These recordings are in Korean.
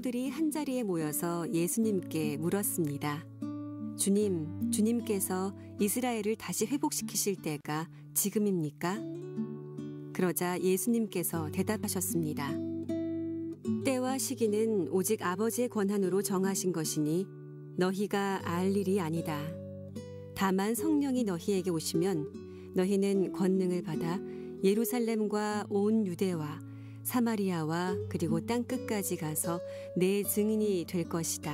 사도들이 한자리에 모여서 예수님께 물었습니다. 주님께서 이스라엘을 다시 회복시키실 때가 지금입니까? 그러자 예수님께서 대답하셨습니다. 때와 시기는 오직 아버지의 권한으로 정하신 것이니 너희가 알 일이 아니다. 다만 성령이 너희에게 오시면 너희는 권능을 받아 예루살렘과 온 유대와 사마리아와 그리고 땅끝까지 가서 내 증인이 될 것이다.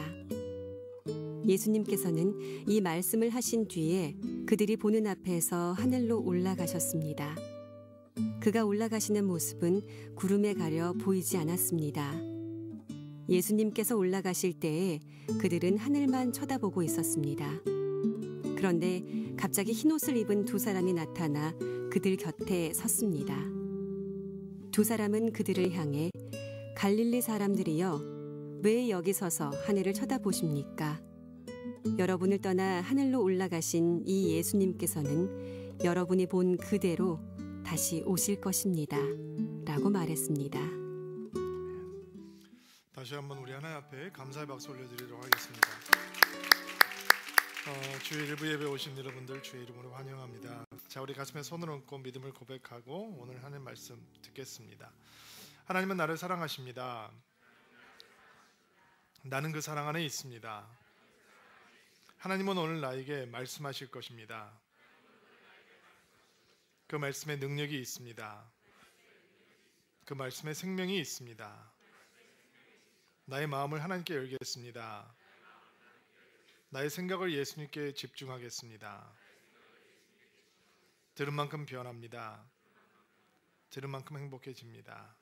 예수님께서는 이 말씀을 하신 뒤에 그들이 보는 앞에서 하늘로 올라가셨습니다. 그가 올라가시는 모습은 구름에 가려 보이지 않았습니다. 예수님께서 올라가실 때에 그들은 하늘만 쳐다보고 있었습니다. 그런데 갑자기 흰옷을 입은 두 사람이 나타나 그들 곁에 섰습니다. 두 사람은 그들을 향해 갈릴리 사람들이여, 왜 여기 서서 하늘을 쳐다보십니까? 여러분을 떠나 하늘로 올라가신 이 예수님께서는 여러분이 본 그대로 다시 오실 것입니다. 라고 말했습니다. 다시 한번 우리 하나님 앞에 감사의 박수 올려드리도록 하겠습니다. 주의 일부 예배 오신 여러분들 주의 이름으로 환영합니다. 자, 우리 가슴에 손을 얹고 믿음을 고백하고 오늘 하나님 말씀 듣겠습니다. 하나님은 나를 사랑하십니다. 나는 그 사랑 안에 있습니다. 하나님은 오늘 나에게 말씀하실 것입니다. 그 말씀에 능력이 있습니다. 그 말씀에 생명이 있습니다. 나의 마음을 하나님께 열겠습니다. 나의 생각을 예수님께 집중하겠습니다. 들은 만큼 변합니다. 들은 만큼 행복해집니다.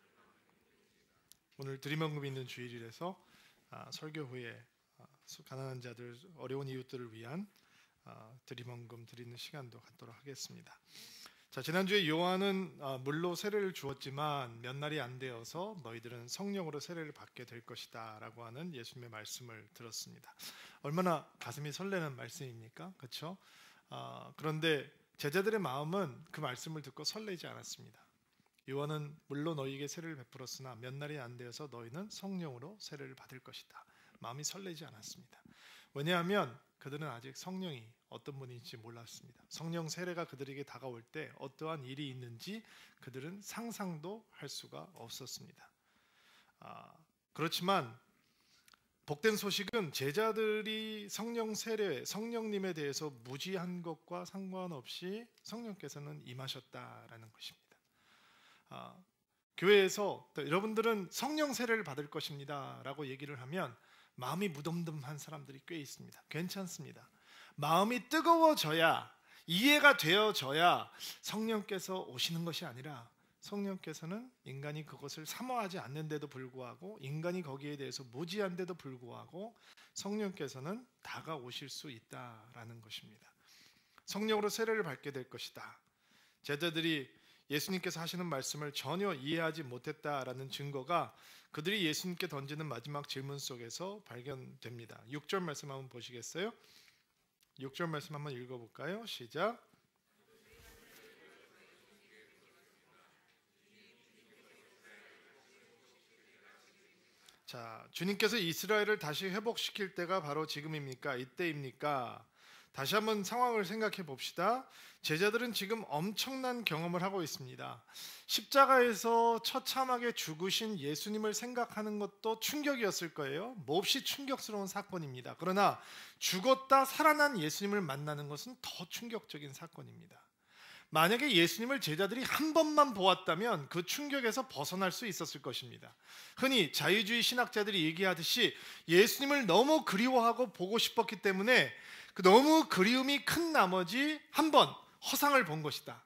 오늘 드림원금 있는 주일이라서 설교 후에 가난한 자들, 어려운 이웃들을 위한 드림원금 드리는 시간도 갖도록 하겠습니다. 자, 지난주에 요한은 물로 세례를 주었지만 몇 날이 안 되어서 너희들은 성령으로 세례를 받게 될 것이다 라고 하는 예수님의 말씀을 들었습니다. 얼마나 가슴이 설레는 말씀입니까? 그렇죠? 그런데 제자들의 마음은 그 말씀을 듣고 설레지 않았습니다. 요한은 물로 너희에게 세례를 베풀었으나 몇 날이 안 되어서 너희는 성령으로 세례를 받을 것이다. 마음이 설레지 않았습니다. 왜냐하면 그들은 아직 성령이 어떤 분인지 몰랐습니다. 성령 세례가 그들에게 다가올 때 어떠한 일이 있는지 그들은 상상도 할 수가 없었습니다. 그렇지만 복된 소식은 제자들이 성령 세례, 성령님에 대해서 무지한 것과 상관없이 성령께서는 임하셨다라는 것입니다. 교회에서 여러분들은 성령 세례를 받을 것입니다 라고 얘기를 하면 마음이 무덤덤한 사람들이 꽤 있습니다. 괜찮습니다. 마음이 뜨거워져야, 이해가 되어져야 성령께서 오시는 것이 아니라 성령께서는 인간이 그것을 사모하지 않는데도 불구하고, 인간이 거기에 대해서 무지한데도 불구하고 성령께서는 다가오실 수 있다라는 것입니다. 성령으로 세례를 받게 될 것이다. 제자들이 예수님께서 하시는 말씀을 전혀 이해하지 못했다라는 증거가 그들이 예수님께 던지는 마지막 질문 속에서 발견됩니다. 6절 말씀 한번 보시겠어요? 6절 말씀 한번 읽어볼까요? 시작. 자, 주님께서 이스라엘을 다시 회복시킬 때가 바로 지금입니까? 이때입니까? 다시 한번 상황을 생각해 봅시다. 제자들은 지금 엄청난 경험을 하고 있습니다. 십자가에서 처참하게 죽으신 예수님을 생각하는 것도 충격이었을 거예요. 몹시 충격스러운 사건입니다. 그러나 죽었다 살아난 예수님을 만나는 것은 더 충격적인 사건입니다. 만약에 예수님을 제자들이 한 번만 보았다면 그 충격에서 벗어날 수 있었을 것입니다. 흔히 자유주의 신학자들이 얘기하듯이 예수님을 너무 그리워하고 보고 싶었기 때문에 너무 그리움이 큰 나머지 한 번 허상을 본 것이다.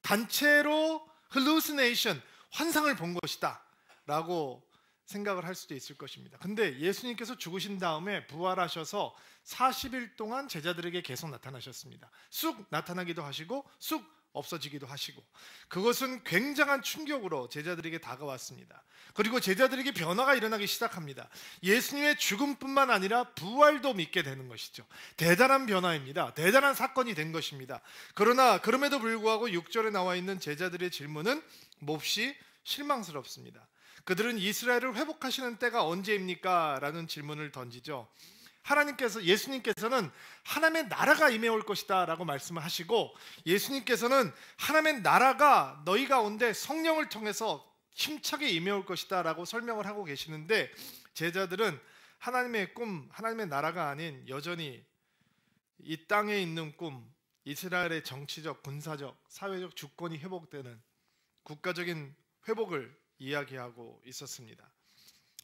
단체로 hallucination, 환상을 본 것이다 라고 생각을 할 수도 있을 것입니다. 근데 예수님께서 죽으신 다음에 부활하셔서 40일 동안 제자들에게 계속 나타나셨습니다. 쑥 나타나기도 하시고 쑥 없어지기도 하시고, 그것은 굉장한 충격으로 제자들에게 다가왔습니다. 그리고 제자들에게 변화가 일어나기 시작합니다. 예수님의 죽음뿐만 아니라 부활도 믿게 되는 것이죠. 대단한 변화입니다. 대단한 사건이 된 것입니다. 그러나 그럼에도 불구하고 6절에 나와 있는 제자들의 질문은 몹시 실망스럽습니다. 그들은 이스라엘을 회복하시는 때가 언제입니까? 라는 질문을 던지죠. 예수님께서는 하나님의 나라가 임해올 것이다 라고 말씀을 하시고, 예수님께서는 하나님의 나라가 너희 가운데 성령을 통해서 힘차게 임해올 것이다 라고 설명을 하고 계시는데, 제자들은 하나님의 꿈, 하나님의 나라가 아닌 여전히 이 땅에 있는 꿈, 이스라엘의 정치적, 군사적, 사회적 주권이 회복되는 국가적인 회복을 이야기하고 있었습니다.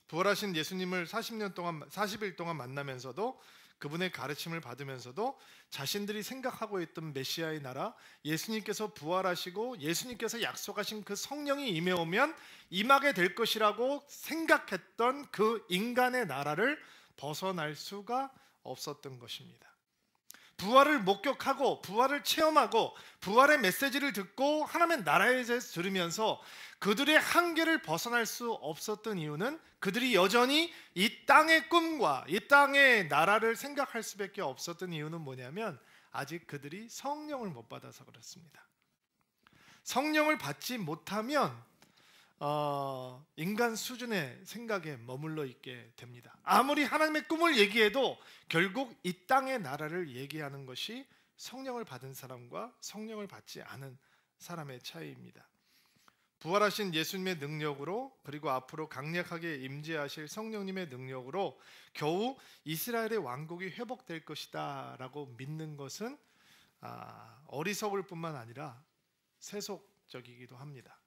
부활하신 예수님을 40일 동안 만나면서도, 그분의 가르침을 받으면서도 자신들이 생각하고 있던 메시아의 나라, 예수님께서 부활하시고 예수님께서 약속하신 그 성령이 임해오면 임하게 될 것이라고 생각했던 그 인간의 나라를 벗어날 수가 없었던 것입니다. 부활을 목격하고 부활을 체험하고 부활의 메시지를 듣고 하나님의 나라에 대해서 들으면서 그들의 한계를 벗어날 수 없었던 이유는, 그들이 여전히 이 땅의 꿈과 이 땅의 나라를 생각할 수밖에 없었던 이유는 뭐냐면, 아직 그들이 성령을 못 받아서 그렇습니다. 성령을 받지 못하면 인간 수준의 생각에 머물러 있게 됩니다. 아무리 하나님의 꿈을 얘기해도 결국 이 땅의 나라를 얘기하는 것이 성령을 받은 사람과 성령을 받지 않은 사람의 차이입니다. 부활하신 예수님의 능력으로, 그리고 앞으로 강력하게 임재하실 성령님의 능력으로 겨우 이스라엘의 왕국이 회복될 것이다 라고 믿는 것은 어리석을 뿐만 아니라 세속적이기도 합니다.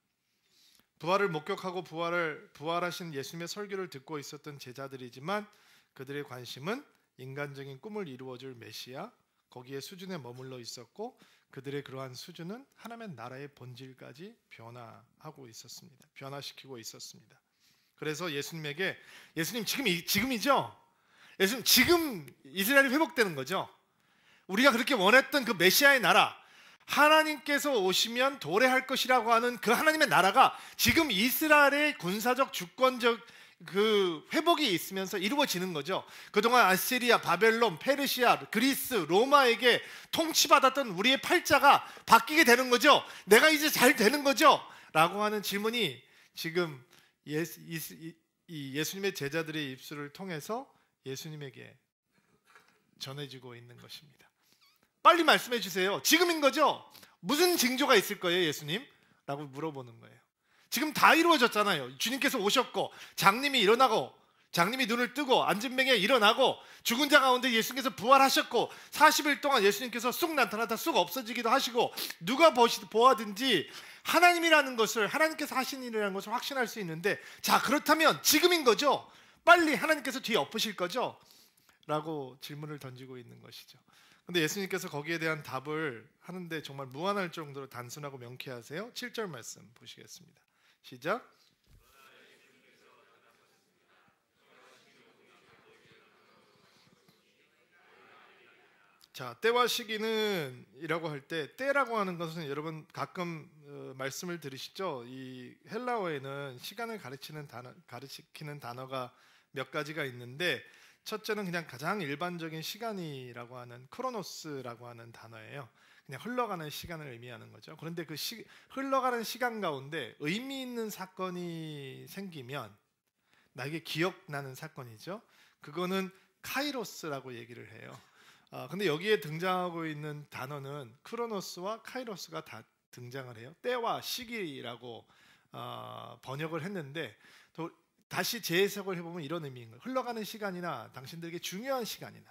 부활을 목격하고 부활하신 예수님의 설교를 듣고 있었던 제자들이지만, 그들의 관심은 인간적인 꿈을 이루어줄 메시아, 거기에 수준에 머물러 있었고, 그들의 그러한 수준은 하나님의 나라의 본질까지 변화시키고 있었습니다. 그래서 예수님에게, 예수님 지금이죠? 예수님 지금 이스라엘이 회복되는 거죠? 우리가 그렇게 원했던 그 메시아의 나라, 하나님께서 오시면 도래할 것이라고 하는 그 하나님의 나라가 지금 이스라엘의 군사적 주권적 그 회복이 있으면서 이루어지는 거죠. 그동안 아시리아, 바벨론, 페르시아, 그리스, 로마에게 통치받았던 우리의 팔자가 바뀌게 되는 거죠. 내가 이제 잘 되는 거죠? 라고 하는 질문이 지금 예수님의 제자들의 입술을 통해서 예수님에게 전해지고 있는 것입니다. 빨리 말씀해 주세요. 지금인 거죠? 무슨 징조가 있을 거예요, 예수님? 라고 물어보는 거예요. 지금 다 이루어졌잖아요. 주님께서 오셨고, 장님이 일어나고, 장님이 눈을 뜨고, 앉은 맹에 일어나고, 죽은 자 가운데 예수님께서 부활하셨고, 40일 동안 예수님께서 쑥 나타나다 쑥 없어지기도 하시고, 누가 보아든지 하나님이라는 것을, 하나님께서 하신 일이라는 것을 확신할 수 있는데, 자, 그렇다면 지금인 거죠? 빨리 하나님께서 뒤에 엎으실 거죠? 라고 질문을 던지고 있는 것이죠. 근데 예수님께서 거기에 대한 답을 하는데 정말 무한할 정도로 단순하고 명쾌하세요. 7절 말씀 보시겠습니다. 시작. 자, 때와 시기는 이라고 할 때, 때라고 하는 것은 여러분 가끔 말씀을 들으시죠? 이 헬라어에는 시간을 가리키는 단어가 몇 가지가 있는데, 첫째는 그냥 가장 일반적인 시간이라고 하는 크로노스라고 하는 단어예요. 그냥 흘러가는 시간을 의미하는 거죠. 그런데 그 흘러가는 시간 가운데 의미 있는 사건이 생기면, 나에게 기억나는 사건이죠. 그거는 카이로스라고 얘기를 해요. 근데 여기에 등장하고 있는 단어는 크로노스와 카이로스가 다 등장을 해요. 때와 시기라고 번역을 했는데, 또 다시 재해석을 해보면 이런 의미인 거예요. 흘러가는 시간이나 당신들에게 중요한 시간이나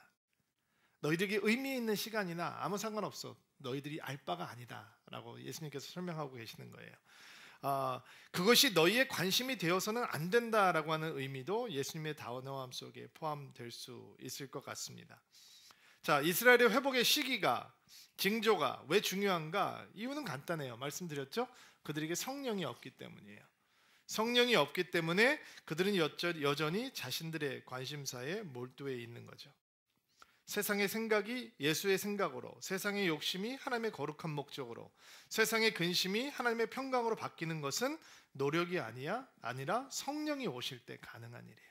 너희들에게 의미 있는 시간이나 아무 상관없어. 너희들이 알 바가 아니다 라고 예수님께서 설명하고 계시는 거예요. 그것이 너희의 관심이 되어서는 안 된다라고 하는 의미도 예수님의 단호함 속에 포함될 수 있을 것 같습니다. 자, 이스라엘의 회복의 시기가, 징조가 왜 중요한가? 이유는 간단해요. 말씀드렸죠? 그들에게 성령이 없기 때문이에요. 성령이 없기 때문에 그들은 여전히 자신들의 관심사에 몰두해 있는 거죠. 세상의 생각이 예수의 생각으로, 세상의 욕심이 하나님의 거룩한 목적으로, 세상의 근심이 하나님의 평강으로 바뀌는 것은 노력이 아니라 성령이 오실 때 가능한 일이에요.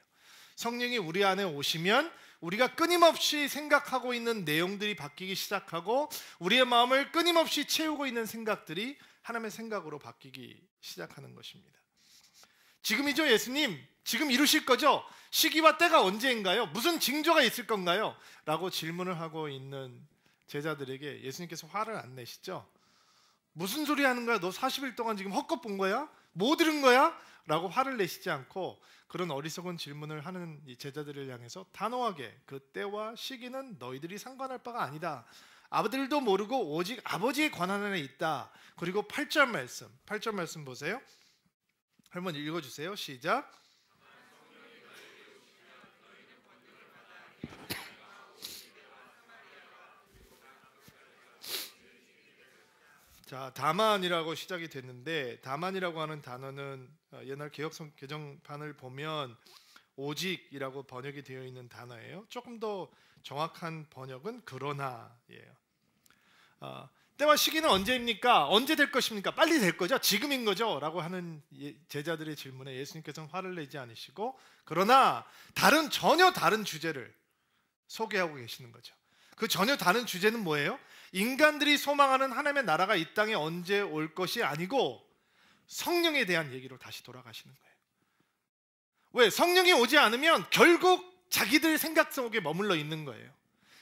성령이 우리 안에 오시면 우리가 끊임없이 생각하고 있는 내용들이 바뀌기 시작하고, 우리의 마음을 끊임없이 채우고 있는 생각들이 하나님의 생각으로 바뀌기 시작하는 것입니다. 지금이죠, 예수님? 지금 이루실 거죠? 시기와 때가 언제인가요? 무슨 징조가 있을 건가요? 라고 질문을 하고 있는 제자들에게 예수님께서 화를 안 내시죠? 무슨 소리 하는 거야? 너 40일 동안 지금 헛것 본 거야? 뭐 들은 거야? 라고 화를 내시지 않고 그런 어리석은 질문을 하는 이 제자들을 향해서 단호하게 그 때와 시기는 너희들이 상관할 바가 아니다. 아버들도 모르고 오직 아버지의 권한 안에 있다. 그리고 8절 말씀 보세요. 할머니 읽어주세요. 시작. 자, 다만이라고 시작이 됐는데 다만이라고 하는 단어는 옛날 개정판을 보면 오직이라고 번역이 되어 있는 단어예요. 조금 더 정확한 번역은 그러나예요. 때와 시기는 언제입니까? 언제 될 것입니까? 빨리 될 거죠? 지금인 거죠? 라고 하는 제자들의 질문에 예수님께서는 화를 내지 않으시고 그러나 전혀 다른 주제를 소개하고 계시는 거죠. 그 전혀 다른 주제는 뭐예요? 인간들이 소망하는 하나님의 나라가 이 땅에 언제 올 것이 아니고 성령에 대한 얘기로 다시 돌아가시는 거예요. 왜? 성령이 오지 않으면 결국 자기들 생각 속에 머물러 있는 거예요.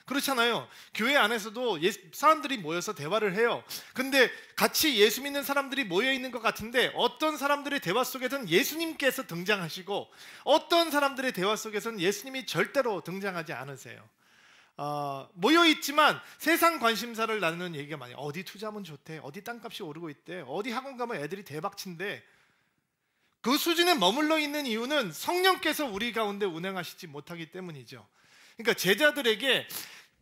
그렇잖아요. 교회 안에서도 사람들이 모여서 대화를 해요. 근데 같이 예수 믿는 사람들이 모여 있는 것 같은데 어떤 사람들의 대화 속에서는 예수님께서 등장하시고 어떤 사람들의 대화 속에서는 예수님이 절대로 등장하지 않으세요. 모여 있지만 세상 관심사를 나누는 얘기가 많아요. 어디 투자하면 좋대, 어디 땅값이 오르고 있대, 어디 학원 가면 애들이 대박친대. 그 수준에 머물러 있는 이유는 성령께서 우리 가운데 운행하시지 못하기 때문이죠. 그러니까 제자들에게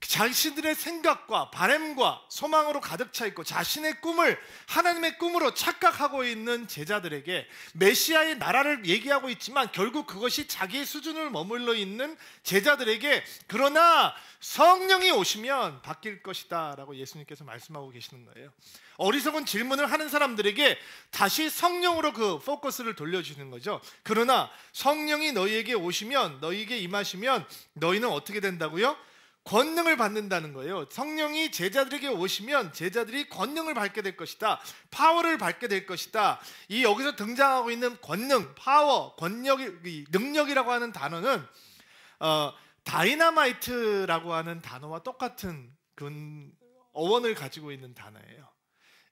자신들의 생각과 바램과 소망으로 가득 차 있고 자신의 꿈을 하나님의 꿈으로 착각하고 있는 제자들에게 메시아의 나라를 얘기하고 있지만 결국 그것이 자기의 수준을 머물러 있는 제자들에게 그러나 성령이 오시면 바뀔 것이다 라고 예수님께서 말씀하고 계시는 거예요. 어리석은 질문을 하는 사람들에게 다시 성령으로 그 포커스를 돌려주는 거죠. 그러나 성령이 너희에게 오시면, 너희에게 임하시면 너희는 어떻게 된다고요? 권능을 받는다는 거예요. 성령이 제자들에게 오시면 제자들이 권능을 받게 될 것이다. 파워를 받게 될 것이다. 이 여기서 등장하고 있는 권능, 파워, 능력이라고 하는 단어는 다이너마이트라고 하는 단어와 똑같은 어원을 가지고 있는 단어예요.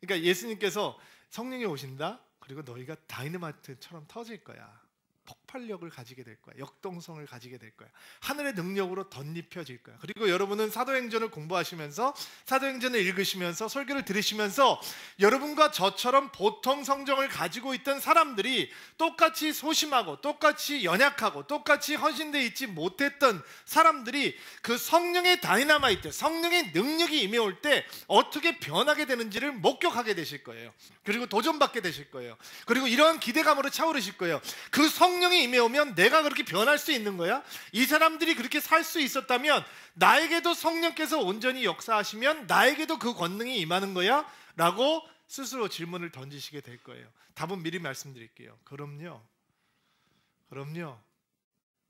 그러니까 예수님께서 성령이 오신다. 그리고 너희가 다이너마이트처럼 터질 거야. 폭발력을 가지게 될 거야. 역동성을 가지게 될 거야. 하늘의 능력으로 덧입혀질 거야. 그리고 여러분은 사도행전을 공부하시면서 사도행전을 읽으시면서 설교를 들으시면서 여러분과 저처럼 보통 성정을 가지고 있던 사람들이 똑같이 소심하고 똑같이 연약하고 똑같이 헌신되어 있지 못했던 사람들이 그 성령의 다이너마이트, 성령의 능력이 임해올 때 어떻게 변하게 되는지를 목격하게 되실 거예요. 그리고 도전받게 되실 거예요. 그리고 이러한 기대감으로 차오르실 거예요. 그 성령이 임해오면 내가 그렇게 변할 수 있는 거야? 이 사람들이 그렇게 살 수 있었다면 나에게도 성령께서 온전히 역사하시면 나에게도 그 권능이 임하는 거야? 라고 스스로 질문을 던지시게 될 거예요. 답은 미리 말씀드릴게요. 그럼요.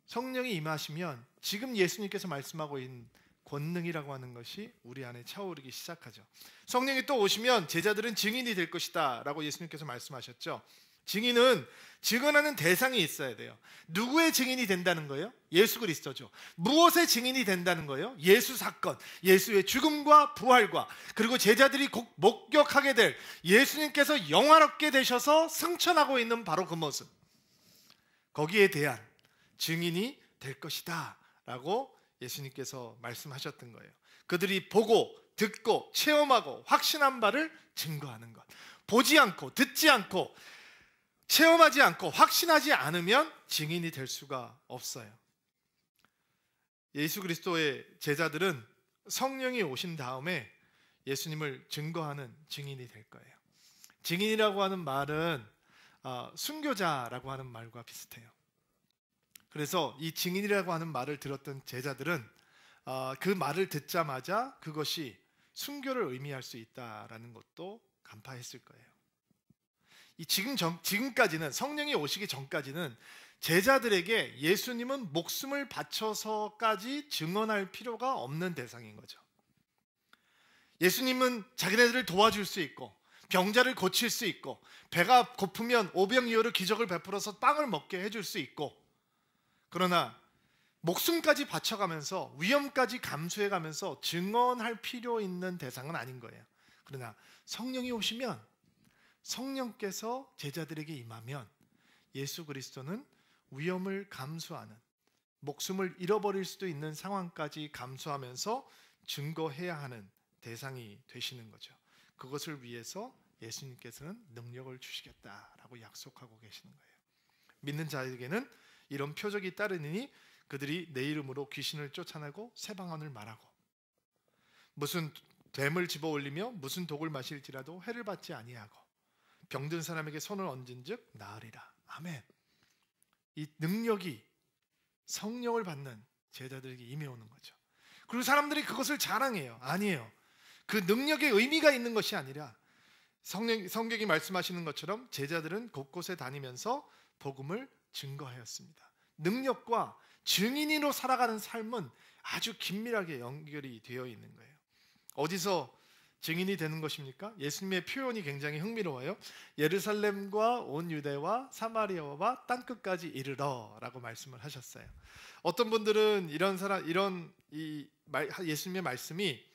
성령이 임하시면 지금 예수님께서 말씀하고 있는 권능이라고 하는 것이 우리 안에 차오르기 시작하죠. 성령이 또 오시면 제자들은 증인이 될 것이다 라고 예수님께서 말씀하셨죠. 증인은 증언하는 대상이 있어야 돼요. 누구의 증인이 된다는 거예요? 예수 그리스도죠. 무엇의 증인이 된다는 거예요? 예수 사건, 예수의 죽음과 부활과 그리고 제자들이 곧 목격하게 될 예수님께서 영화롭게 되셔서 승천하고 있는 바로 그 모습, 거기에 대한 증인이 될 것이다 라고 예수님께서 말씀하셨던 거예요. 그들이 보고 듣고 체험하고 확신한 바를 증거하는 것. 보지 않고 듣지 않고 체험하지 않고 확신하지 않으면 증인이 될 수가 없어요. 예수 그리스도의 제자들은 성령이 오신 다음에 예수님을 증거하는 증인이 될 거예요. 증인이라고 하는 말은 순교자라고 하는 말과 비슷해요. 그래서 이 증인이라고 하는 말을 들었던 제자들은 그 말을 듣자마자 그것이 순교를 의미할 수 있다라는 것도 간파했을 거예요. 지금까지는 성령이 오시기 전까지는 제자들에게 예수님은 목숨을 바쳐서까지 증언할 필요가 없는 대상인 거죠. 예수님은 자기네들을 도와줄 수 있고 병자를 고칠 수 있고, 배가 고프면 오병이어로 기적을 베풀어서 빵을 먹게 해줄 수 있고, 그러나 목숨까지 바쳐가면서 위험까지 감수해가면서 증언할 필요 있는 대상은 아닌 거예요. 그러나 성령이 오시면, 성령께서 제자들에게 임하면 예수 그리스도는 위험을 감수하는, 목숨을 잃어버릴 수도 있는 상황까지 감수하면서 증거해야 하는 대상이 되시는 거죠. 그것을 위해서 예수님께서는 능력을 주시겠다라고 약속하고 계시는 거예요. 믿는 자에게는 이런 표적이 따르니 그들이 내 이름으로 귀신을 쫓아내고 새 방언을 말하고, 무슨 뱀을 집어 올리며 무슨 독을 마실지라도 해를 받지 아니하고, 병든 사람에게 손을 얹은즉 나으리라. 아멘. 이 능력이 성령을 받는 제자들에게 임해오는 거죠. 그리고 사람들이 그것을 자랑해요. 아니에요. 그 능력에 의미가 있는 것이 아니라 성경이 말씀하시는 것처럼 제자들은 곳곳에 다니면서 복음을 증거하였습니다. 능력과 증인으로 살아가는 삶은 아주 긴밀하게 연결이 되어 있는 거예요. 어디서 증인이 되는 것입니까? 예수님의 표현이 굉장히 흥미로워요. 예루살렘과 온 유대와 사마리아와 땅끝까지 이르러라고 말씀을 하셨어요. 어떤 분들은 예수님의 말씀이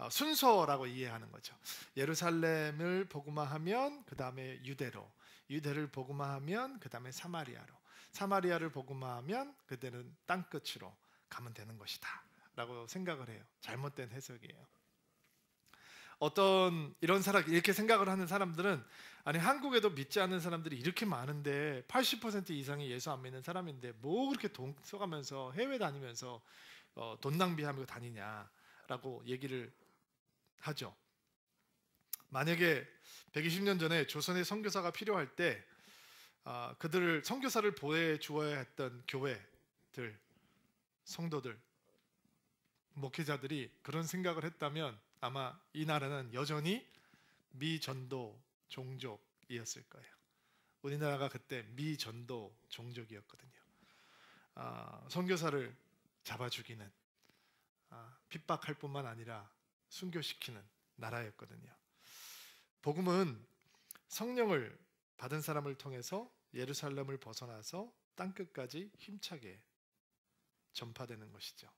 순서라고 이해하는 거죠. 예루살렘을 복음화하면 그 다음에 유대로, 유대를 복음화하면 그 다음에 사마리아로, 사마리아를 복음화하면 그때는 땅끝으로 가면 되는 것이다 라고 생각을 해요. 잘못된 해석이에요. 이렇게 생각을 하는 사람들은, 아니 한국에도 믿지 않는 사람들이 이렇게 많은데 80% 이상이 예수 안 믿는 사람인데 뭐 그렇게 돈 써가면서 해외 다니면서 돈 낭비하며 다니냐라고 얘기를 하죠. 만약에 120년 전에 조선의 선교사가 필요할 때 그들을 선교사를 보내주어야 했던 교회들, 성도들, 목회자들이 그런 생각을 했다면 아마 이 나라는 여전히 미전도 종족이었을 거예요. 우리나라가 그때 미전도 종족이었거든요. 선교사를 잡아 죽이는, 핍박할 뿐만 아니라 순교시키는 나라였거든요. 복음은 성령을 받은 사람을 통해서 예루살렘을 벗어나서 땅끝까지 힘차게 전파되는 것이죠.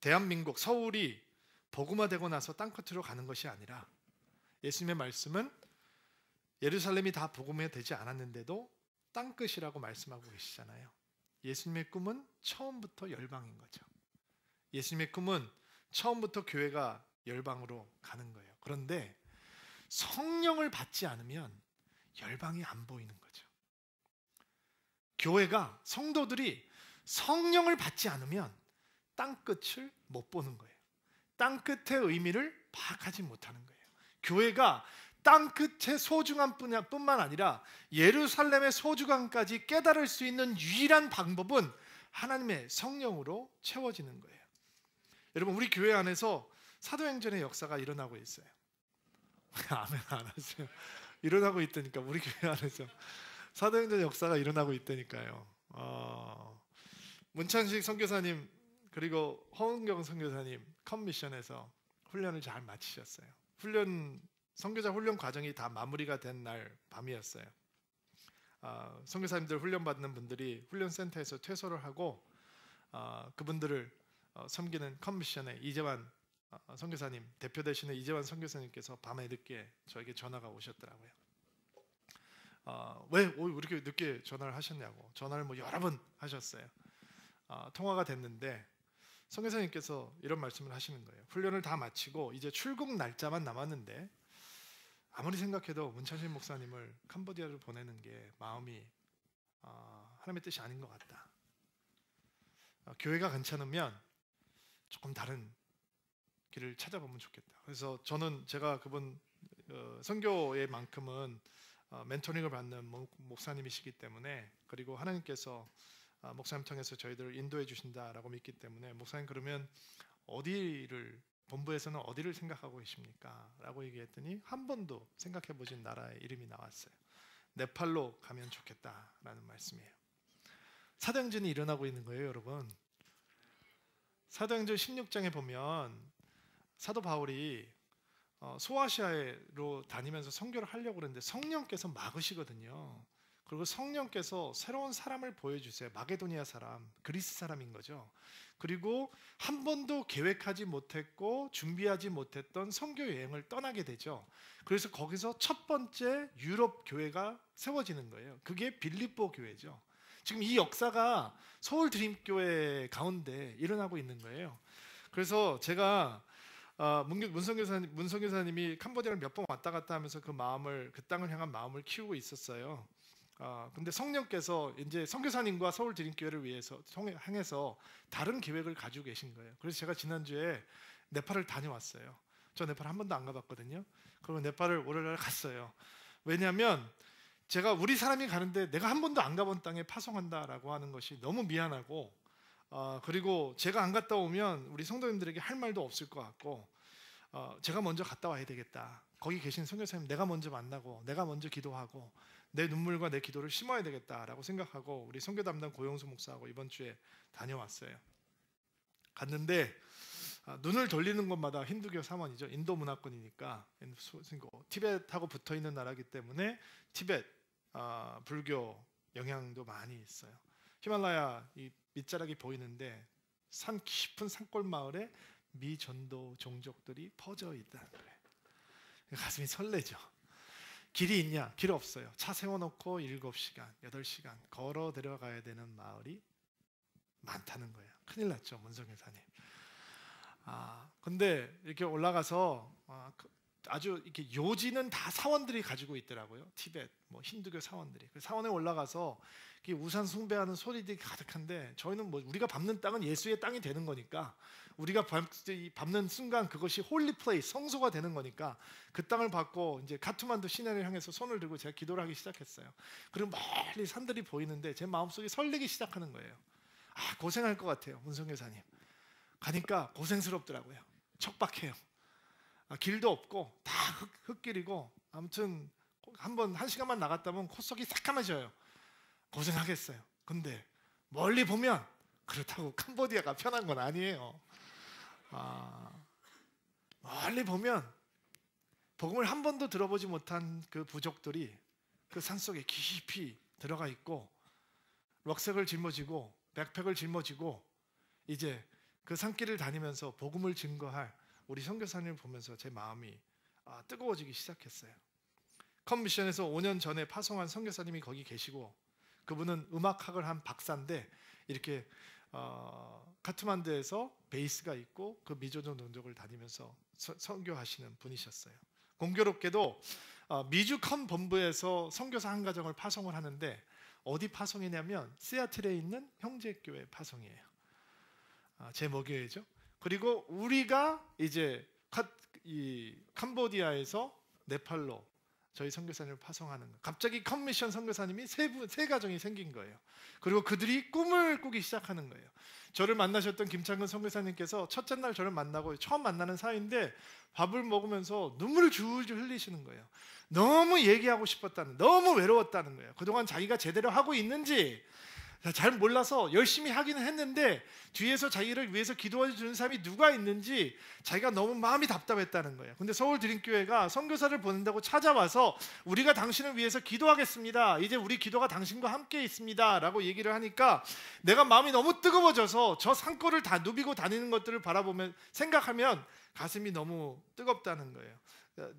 대한민국 서울이 복음화되고 나서 땅끝으로 가는 것이 아니라, 예수님의 말씀은 예루살렘이 다 복음화되지 않았는데도 땅끝이라고 말씀하고 계시잖아요. 예수님의 꿈은 처음부터 열방인 거죠. 예수님의 꿈은 처음부터 교회가 열방으로 가는 거예요. 그런데 성령을 받지 않으면 열방이 안 보이는 거죠. 교회가, 성도들이 성령을 받지 않으면 땅끝을 못 보는 거예요. 땅끝의 의미를 파악하지 못하는 거예요. 교회가 땅끝의 소중함 뿐만 아니라 예루살렘의 소중함까지 깨달을 수 있는 유일한 방법은 하나님의 성령으로 채워지는 거예요. 여러분, 우리 교회 안에서 사도행전의 역사가 일어나고 있어요. 아멘 안 하세요? 일어나고 있다니까. 우리 교회 안에서 사도행전 역사가 일어나고 있다니까요. 문찬식 선교사님 그리고 허은경 선교사님 컴미션에서 훈련을 잘 마치셨어요. 선교사 훈련 과정이 다 마무리가 된 날 밤이었어요. 선교사님들 훈련 받는 분들이 훈련센터에서 퇴소를 하고 그분들을 섬기는 컴미션의 이재환 선교사님, 대표 되시는 이재환 선교사님께서 밤에 늦게 저에게 전화가 오셨더라고요. 왜 이렇게 늦게 전화를 하셨냐고. 전화를 뭐 여러 번 하셨어요. 통화가 됐는데 선교사님께서 이런 말씀을 하시는 거예요. 훈련을 다 마치고 이제 출국 날짜만 남았는데 아무리 생각해도 문찬식 목사님을 캄보디아를 보내는 게 마음이 하나님의 뜻이 아닌 것 같다. 교회가 괜찮으면 조금 다른 길을 찾아보면 좋겠다. 그래서 제가 그분 선교의 만큼은 멘토링을 받는 목사님이시기 때문에, 그리고 하나님께서 목사님 통해서 저희들을 인도해 주신다라고 믿기 때문에, 목사님 그러면 본부에서는 어디를 생각하고 계십니까? 라고 얘기했더니 한 번도 생각해 보진 나라의 이름이 나왔어요. 네팔로 가면 좋겠다라는 말씀이에요. 사도행전이 일어나고 있는 거예요, 여러분. 사도행전 16장에 보면 사도 바울이 소아시아로 다니면서 선교를 하려고 그랬는데 성령께서 막으시거든요. 그리고 성령께서 새로운 사람을 보여주세요. 마게도니아 사람, 그리스 사람인 거죠. 그리고 한 번도 계획하지 못했고 준비하지 못했던 선교 여행을 떠나게 되죠. 그래서 거기서 첫 번째 유럽 교회가 세워지는 거예요. 그게 빌립보 교회죠. 지금 이 역사가 서울 드림교회 가운데 일어나고 있는 거예요. 그래서 제가 문성교사님이 캄보디아를 몇 번 왔다 갔다 하면서 그 땅을 향한 마음을 키우고 있었어요. 근데 성령께서 이제 선교사님과 서울 드림교회를 위해서 향해서 다른 계획을 가지고 계신 거예요. 그래서 제가 지난주에 네팔을 다녀왔어요. 저 네팔 한 번도 안 가봤거든요. 그리고 네팔을 월요일날 갔어요. 왜냐하면 제가 우리 사람이 가는데 내가 한 번도 안 가본 땅에 파송한다라고 하는 것이 너무 미안하고, 그리고 제가 안 갔다 오면 우리 성도님들에게 할 말도 없을 것 같고, 제가 먼저 갔다 와야 되겠다. 거기 계신 선교사님 내가 먼저 만나고 내가 먼저 기도하고 내 눈물과 내 기도를 심어야 되겠다라고 생각하고 우리 선교 담당 고영수 목사하고 이번 주에 다녀왔어요. 갔는데 눈을 돌리는 곳마다 힌두교 사원이죠. 인도 문화권이니까 티벳하고 붙어있는 나라이기 때문에 티벳 불교 영향도 많이 있어요. 히말라야 이 밑자락이 보이는데 산 깊은 산골 마을에 미전도 종족들이 퍼져 있다는 거예요. 가슴이 설레죠. 길이 있냐? 길 없어요. 차 세워놓고 7시간, 8시간 걸어 들어가야 되는 마을이 많다는 거예요. 큰일 났죠, 문성교사님. 근데 이렇게 올라가서 아주 이렇게 요지는 다 사원들이 가지고 있더라고요. 티벳, 힌두교 사원들이. 그 사원에 올라가서 우산 숭배하는 소리들이 가득한데 저희는 우리가 밟는 땅은 예수의 땅이 되는 거니까 우리가 밟는 순간 그것이 홀리 플레이스, 성소가 되는 거니까 그 땅을 밟고 이제 카투만두 시내를 향해서 손을 들고 제가 기도를 하기 시작했어요. 그리고 멀리 산들이 보이는데 제 마음속에 설레기 시작하는 거예요. 고생할 것 같아요, 문성교사님. 가니까 고생스럽더라고요. 척박해요. 길도 없고 다 흙길이고, 아무튼 한 시간만 나갔다면 콧속이 새까매져요. 고생하겠어요. 근데 멀리 보면 그렇다고 캄보디아가 편한 건 아니에요. 멀리 보면 복음을 한 번도 들어보지 못한 그 부족들이 그 산속에 깊이 들어가 있고 럭색을 짊어지고 백팩을 짊어지고 이제 그 산길을 다니면서 복음을 증거할 우리 선교사님을 보면서 제 마음이 뜨거워지기 시작했어요. 컴미션에서 5년 전에 파송한 선교사님이 거기 계시고, 그분은 음악학을 한 박사인데 이렇게 카트만두에서 베이스가 있고 그 미조정 동족을 다니면서 선교하시는 분이셨어요. 공교롭게도 미주 컴 본부에서 선교사 한 가정을 파송을 하는데 어디 파송이냐면 시애틀에 있는 형제교회 파송이에요. 제목교회죠. 그리고 우리가 이제 이 캄보디아에서 네팔로 저희 선교사님을 파송하는 거. 갑자기 컴미션 선교사님이 세 가정이 생긴 거예요. 그리고 그들이 꿈을 꾸기 시작하는 거예요. 저를 만나셨던 김창근 선교사님께서 첫째 날 저를 만나고 처음 만나는 사이인데 밥을 먹으면서 눈물을 줄줄 흘리시는 거예요. 너무 얘기하고 싶었다는, 너무 외로웠다는 거예요. 그동안 자기가 제대로 하고 있는지 잘 몰라서 열심히 하기는 했는데 뒤에서 자기를 위해서 기도해 주는 사람이 누가 있는지 자기가 너무 마음이 답답했다는 거예요. 근데 서울 드림교회가 선교사를 보낸다고 찾아와서 우리가 당신을 위해서 기도하겠습니다. 이제 우리 기도가 당신과 함께 있습니다 라고 얘기를 하니까 내가 마음이 너무 뜨거워져서 저 산골을 다 누비고 다니는 것들을 바라보면 생각하면 가슴이 너무 뜨겁다는 거예요.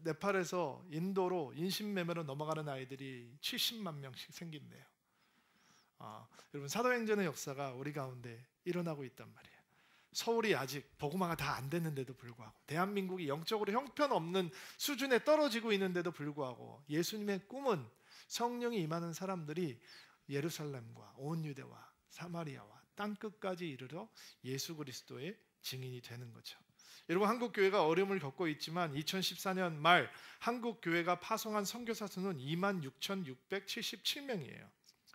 네팔에서 인도로 인신매매로 넘어가는 아이들이 70만 명씩 생긴대요. 여러분, 사도행전의 역사가 우리 가운데 일어나고 있단 말이에요. 서울이 아직 복음화가 다 안 됐는데도 불구하고, 대한민국이 영적으로 형편없는 수준에 떨어지고 있는데도 불구하고 예수님의 꿈은 성령이 임하는 사람들이 예루살렘과 온 유대와 사마리아와 땅끝까지 이르러 예수 그리스도의 증인이 되는 거죠. 여러분, 한국교회가 어려움을 겪고 있지만 2014년 말 한국교회가 파송한 선교사 수는 26,677명이에요.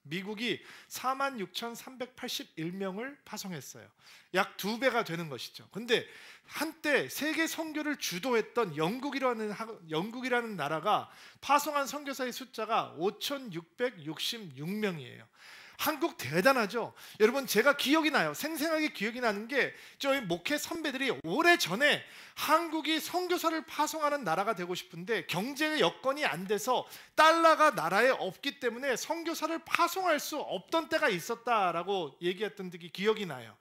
미국이 46,381명을 파송했어요. 약 2배가 되는 것이죠. 근데 한때 세계 선교를 주도했던 영국이라는 나라가 파송한 선교사의 숫자가 5,666명이에요. 한국 대단하죠. 여러분, 제가 기억이 나요. 생생하게 기억이 나는 게 저희 목회 선배들이 오래전에 한국이 선교사를 파송하는 나라가 되고 싶은데 경제 여건이 안 돼서 달러가 나라에 없기 때문에 선교사를 파송할 수 없던 때가 있었다라고 얘기했던 게 기억이 나요.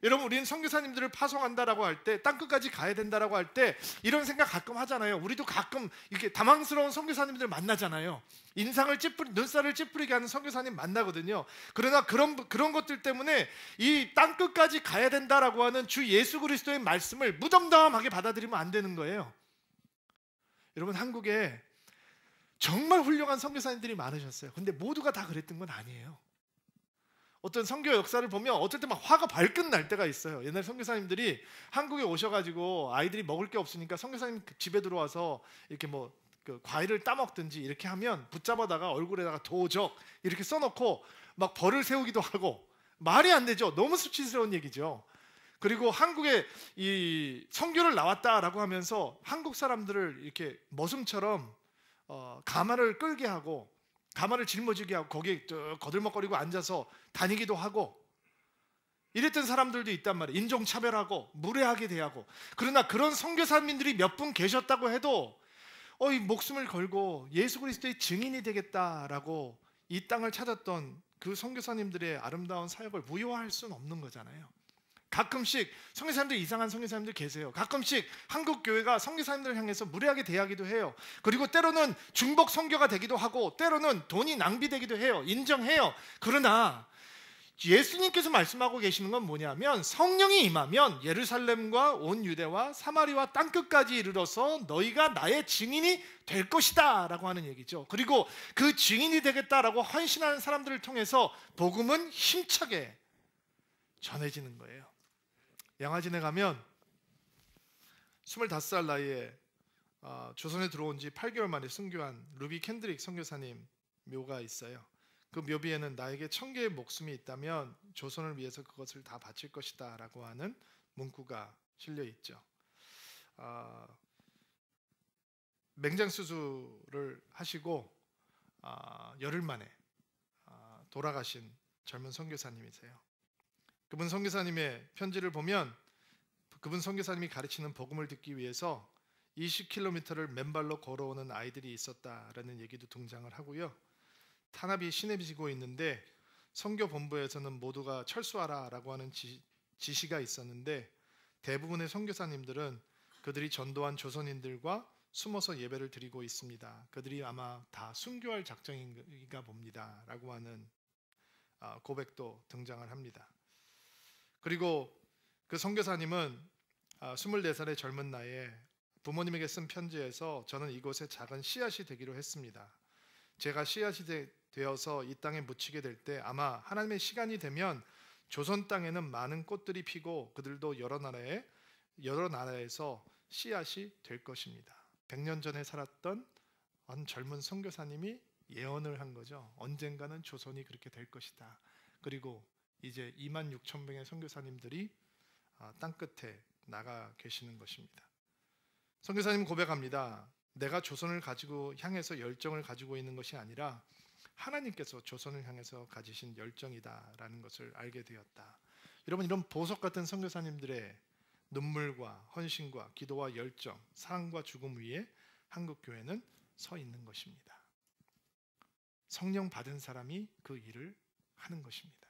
여러분, 우리는 선교사님들을 파송한다라고 할 때, 땅끝까지 가야 된다라고 할 때 이런 생각 가끔 하잖아요. 우리도 가끔 이렇게 당황스러운 선교사님들 만나잖아요. 눈살을 찌푸리게 하는 선교사님 만나거든요. 그러나 그런 것들 때문에 이 땅끝까지 가야 된다라고 하는 주 예수 그리스도의 말씀을 무덤덤하게 받아들이면 안 되는 거예요. 여러분, 한국에 정말 훌륭한 선교사님들이 많으셨어요. 근데 모두가 다 그랬던 건 아니에요. 어떤 선교 역사를 보면 어떨 때 막 화가 발끈 날 때가 있어요. 옛날 선교사님들이 한국에 오셔가지고 아이들이 먹을 게 없으니까 선교사님 집에 들어와서 이렇게 그 과일을 따먹든지 이렇게 하면 붙잡아다가 얼굴에다가 도적 이렇게 써놓고 막 벌을 세우기도 하고, 말이 안 되죠. 너무 수치스러운 얘기죠. 그리고 한국에 이 선교를 나왔다라고 하면서 한국 사람들을 이렇게 머슴처럼 가마를 끌게 하고 가마를 짊어지게 하고 거기에 거들먹거리고 앉아서 다니기도 하고 이랬던 사람들도 있단 말이에요. 인종차별하고 무례하게 대하고. 그러나 그런 선교사님들이 몇 분 계셨다고 해도 이 목숨을 걸고 예수 그리스도의 증인이 되겠다라고 이 땅을 찾았던 그 선교사님들의 아름다운 사역을 무효화할 수는 없는 거잖아요. 가끔씩 선교사님들, 이상한 선교사님들 계세요. 가끔씩 한국 교회가 선교사님들을 향해서 무례하게 대하기도 해요. 그리고 때로는 중복 선교가 되기도 하고 때로는 돈이 낭비되기도 해요. 인정해요. 그러나 예수님께서 말씀하고 계시는 건 뭐냐면, 성령이 임하면 예루살렘과 온 유대와 사마리아 땅끝까지 이르러서 너희가 나의 증인이 될 것이다 라고 하는 얘기죠. 그리고 그 증인이 되겠다라고 헌신하는 사람들을 통해서 복음은 힘차게 전해지는 거예요. 양화진에 가면 25살 나이에 조선에 들어온 지 8개월 만에 순교한 루비 캔드릭 선교사님 묘가 있어요. 그 묘비에는 나에게 1000개의 목숨이 있다면 조선을 위해서 그것을 다 바칠 것이다 라고 하는 문구가 실려 있죠. 맹장수술을 하시고 열흘 만에 돌아가신 젊은 선교사님이세요. 그분 선교사님의 편지를 보면 그분 선교사님이 가르치는 복음을 듣기 위해서 20km를 맨발로 걸어오는 아이들이 있었다라는 얘기도 등장을 하고요. 탄압이 심해지고 있는데 선교본부에서는 모두가 철수하라라고 하는 지시가 있었는데 대부분의 선교사님들은 그들이 전도한 조선인들과 숨어서 예배를 드리고 있습니다. 그들이 아마 다 순교할 작정인가 봅니다 라고 하는 고백도 등장을 합니다. 그리고 그 선교사님은 24살의 젊은 나이에 부모님에게 쓴 편지에서 저는 이곳에 작은 씨앗이 되기로 했습니다. 제가 씨앗이 되어서 이 땅에 묻히게 될 때 아마 하나님의 시간이 되면 조선 땅에는 많은 꽃들이 피고 그들도 여러 나라에서 씨앗이 될 것입니다. 100년 전에 살았던 한 젊은 선교사님이 예언을 한 거죠. 언젠가는 조선이 그렇게 될 것이다. 그리고 이제 26,000명의 선교사님들이 땅끝에 나가 계시는 것입니다. 선교사님은 고백합니다. 내가 조선을 가지고 향해서 열정을 가지고 있는 것이 아니라 하나님께서 조선을 향해서 가지신 열정이다라는 것을 알게 되었다. 여러분, 이런 보석 같은 선교사님들의 눈물과 헌신과 기도와 열정, 사랑과 죽음 위에 한국 교회는 서 있는 것입니다. 성령 받은 사람이 그 일을 하는 것입니다.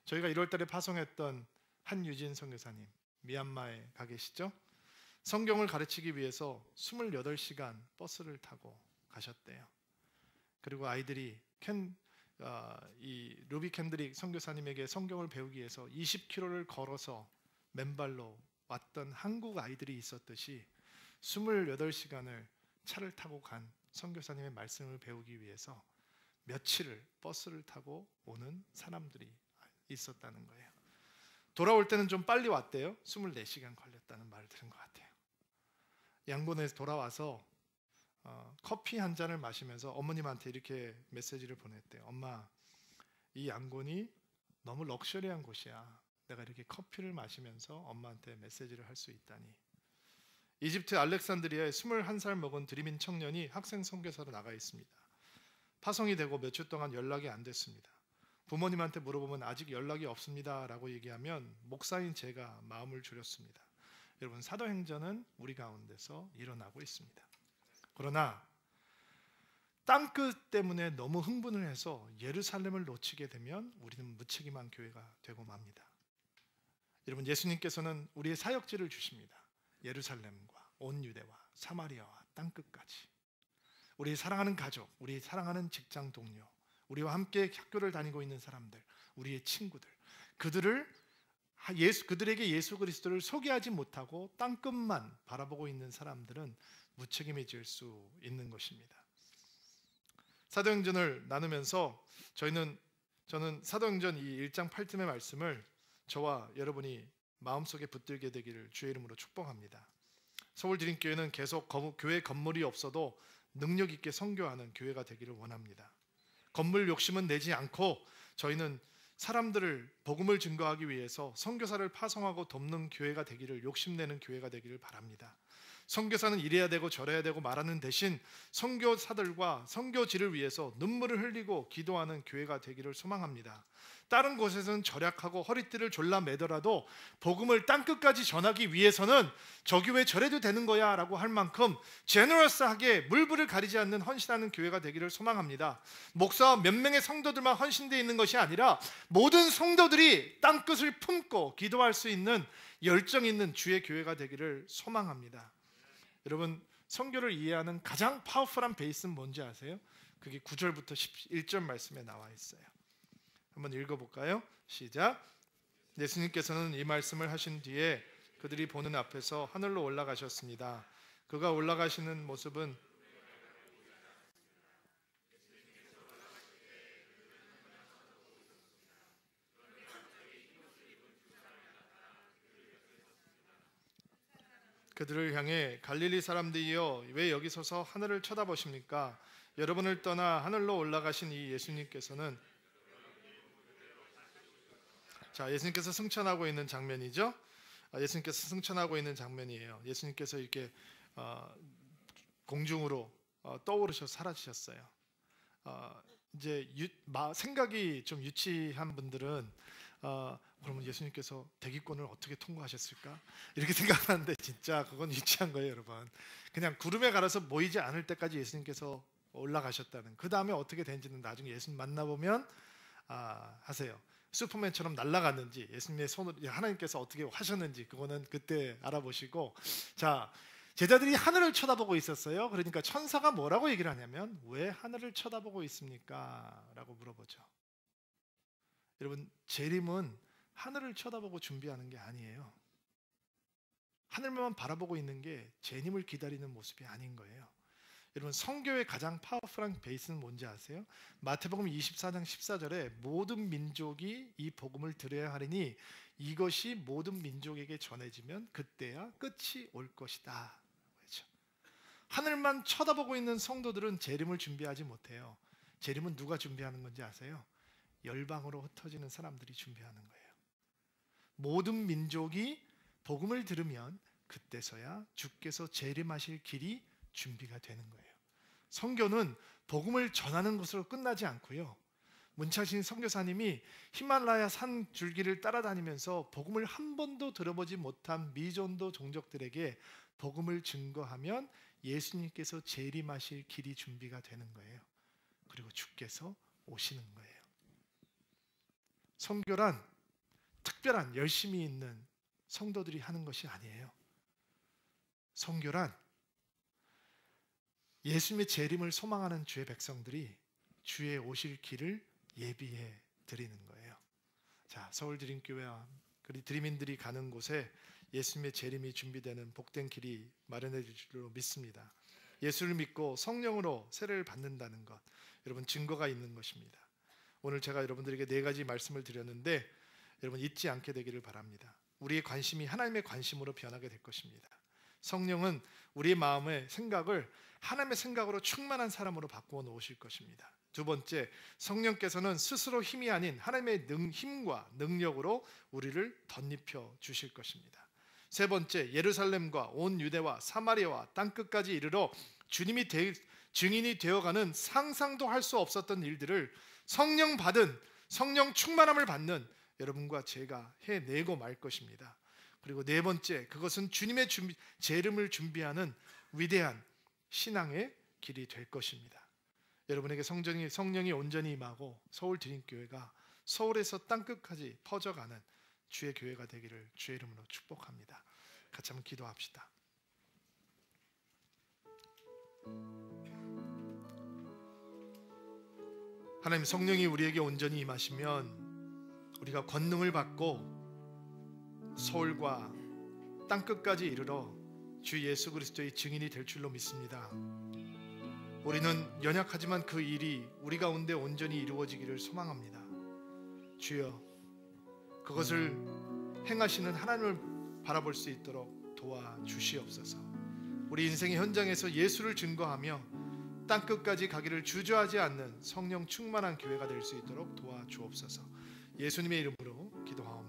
저희가 1월 달에 파송했던 한유진 선교사님, 미얀마에 가 계시죠? 성경을 가르치기 위해서 28시간 버스를 타고 가셨대요. 그리고 아이들이 이 루비 캔드릭 선교사님에게 성경을 배우기 위해서 20km를 걸어서 맨발로 왔던 한국 아이들이 있었듯이 28시간을 차를 타고 간 선교사님의 말씀을 배우기 위해서 며칠을 버스를 타고 오는 사람들이 있었다는 거예요. 돌아올 때는 좀 빨리 왔대요. 24시간 걸렸다는 말을 들은 것 같아요. 양곤에서 돌아와서 커피 한 잔을 마시면서 어머님한테 이렇게 메시지를 보냈대요. 엄마, 이 양곤이 너무 럭셔리한 곳이야. 내가 이렇게 커피를 마시면서 엄마한테 메시지를 할 수 있다니. 이집트 알렉산드리아에 21살 먹은 드리민 청년이 학생 선교사로 나가 있습니다. 파송이 되고 며칠 동안 연락이 안 됐습니다. 부모님한테 물어보면 아직 연락이 없습니다 라고 얘기하면 목사인 제가 마음을 졸였습니다. 여러분, 사도행전은 우리 가운데서 일어나고 있습니다. 그러나 땅끝 때문에 너무 흥분을 해서 예루살렘을 놓치게 되면 우리는 무책임한 교회가 되고 맙니다. 여러분, 예수님께서는 우리의 사역지를 주십니다. 예루살렘과 온 유대와 사마리아와 땅끝까지. 우리 사랑하는 가족, 우리 사랑하는 직장 동료, 우리와 함께 학교를 다니고 있는 사람들, 우리의 친구들, 그들에게 예수 그리스도를 소개하지 못하고 땅끝만 바라보고 있는 사람들은 무책임해질 수 있는 것입니다. 사도행전을 나누면서 저는 사도행전 이 1장 8절의 말씀을 저와 여러분이 마음속에 붙들게 되기를 주의 이름으로 축복합니다. 서울드림교회는 계속 교회 건물이 없어도 능력 있게 선교하는 교회가 되기를 원합니다. 건물 욕심은 내지 않고 저희는 사람들을 복음을 증거하기 위해서 선교사를 파송하고 돕는 교회가 되기를, 욕심내는 교회가 되기를 바랍니다. 선교사는 이래야 되고 저래야 되고 말하는 대신 선교사들과 선교지를 위해서 눈물을 흘리고 기도하는 교회가 되기를 소망합니다. 다른 곳에서는 절약하고 허리띠를 졸라 매더라도 복음을 땅끝까지 전하기 위해서는 저 교회 저래도 되는 거야 라고 할 만큼 제너러스하게 물불을 가리지 않는 헌신하는 교회가 되기를 소망합니다. 목사와 몇 명의 성도들만 헌신되어 있는 것이 아니라 모든 성도들이 땅끝을 품고 기도할 수 있는 열정 있는 주의 교회가 되기를 소망합니다. 여러분, 선교를 이해하는 가장 파워풀한 베이스는 뭔지 아세요? 그게 9절부터 11절 말씀에 나와 있어요. 한번 읽어볼까요? 시작. 예수님께서는 이 말씀을 하신 뒤에 그들이 보는 앞에서 하늘로 올라가셨습니다. 그가 올라가시는 모습은 그들을 향해 갈릴리 사람들이여 왜 여기 서서 하늘을 쳐다보십니까? 여러분을 떠나 하늘로 올라가신 이 예수님께서는, 자, 예수님께서 승천하고 있는 장면이죠. 예수님께서 승천하고 있는 장면이에요. 예수님께서 이렇게 공중으로 떠오르셔서 사라지셨어요. 이제 생각이 좀 유치한 분들은 그러면 예수님께서 대기권을 어떻게 통과하셨을까? 이렇게 생각하는데 진짜 그건 유치한 거예요, 여러분. 그냥 구름에 가려서 모이지 않을 때까지 예수님께서 올라가셨다는. 그 다음에 어떻게 된지는 나중에 예수님 만나보면 하세요. 슈퍼맨처럼 날아갔는지, 예수님의 손을 하나님께서 어떻게 하셨는지 그거는 그때 알아보시고. 자, 제자들이 하늘을 쳐다보고 있었어요. 그러니까 천사가 뭐라고 얘기를 하냐면 왜 하늘을 쳐다보고 있습니까? 라고 물어보죠. 여러분, 재림은 하늘을 쳐다보고 준비하는 게 아니에요. 하늘만 바라보고 있는 게 재림을 기다리는 모습이 아닌 거예요. 여러분, 성교의 가장 파워풀한 베이스는 뭔지 아세요? 마태복음 24장 14절에 모든 민족이 이 복음을 들어야 하리니 이것이 모든 민족에게 전해지면 그때야 끝이 올 것이다. 그렇죠? 하늘만 쳐다보고 있는 성도들은 재림을 준비하지 못해요. 재림은 누가 준비하는 건지 아세요? 열방으로 흩어지는 사람들이 준비하는 거예요. 모든 민족이 복음을 들으면 그때서야 주께서 재림하실 길이 준비가 되는 거예요. 선교는 복음을 전하는 것으로 끝나지 않고요. 문창신 선교사님이 히말라야 산 줄기를 따라다니면서 복음을 한 번도 들어보지 못한 미전도 종족들에게 복음을 증거하면 예수님께서 재림하실 길이 준비가 되는 거예요. 그리고 주께서 오시는 거예요. 선교란 특별한 열심이 있는 성도들이 하는 것이 아니에요. 선교란 예수님의 재림을 소망하는 주의 백성들이 주의 오실 길을 예비해 드리는 거예요. 자, 서울드림교회와 드림인들이 가는 곳에 예수님의 재림이 준비되는 복된 길이 마련해질 줄로 믿습니다. 예수를 믿고 성령으로 세례를 받는다는 것, 여러분 증거가 있는 것입니다. 오늘 제가 여러분들에게 4가지 말씀을 드렸는데 여러분 잊지 않게 되기를 바랍니다. 우리의 관심이 하나님의 관심으로 변하게 될 것입니다. 성령은 우리의 마음의 생각을 하나님의 생각으로 충만한 사람으로 바꾸어 놓으실 것입니다. 2번째, 성령께서는 스스로 힘이 아닌 하나님의 힘과 능력으로 우리를 덧입혀 주실 것입니다. 3번째, 예루살렘과 온 유대와 사마리아와 땅끝까지 이르러 주님이 증인이 되어가는 상상도 할 수 없었던 일들을 성령 받은 성령 충만함을 받는 여러분과 제가 해내고 말 것입니다. 그리고 네 번째, 그것은 주님의 재림을 준비하는 위대한 신앙의 길이 될 것입니다. 여러분에게 성령이 온전히 임하고 서울 드림교회가 서울에서 땅끝까지 퍼져가는 주의 교회가 되기를 주의 이름으로 축복합니다. 같이 한번 기도합시다. 하나님, 성령이 우리에게 온전히 임하시면 우리가 권능을 받고 서울과 땅끝까지 이르러 주 예수 그리스도의 증인이 될 줄로 믿습니다. 우리는 연약하지만 그 일이 우리 가운데 온전히 이루어지기를 소망합니다. 주여, 그것을 행하시는 하나님을 바라볼 수 있도록 도와주시옵소서. 우리 인생의 현장에서 예수를 증거하며 땅끝까지 가기를 주저하지 않는 성령 충만한 교회가 될 수 있도록 도와주옵소서. 예수님의 이름으로 기도하옵나이다.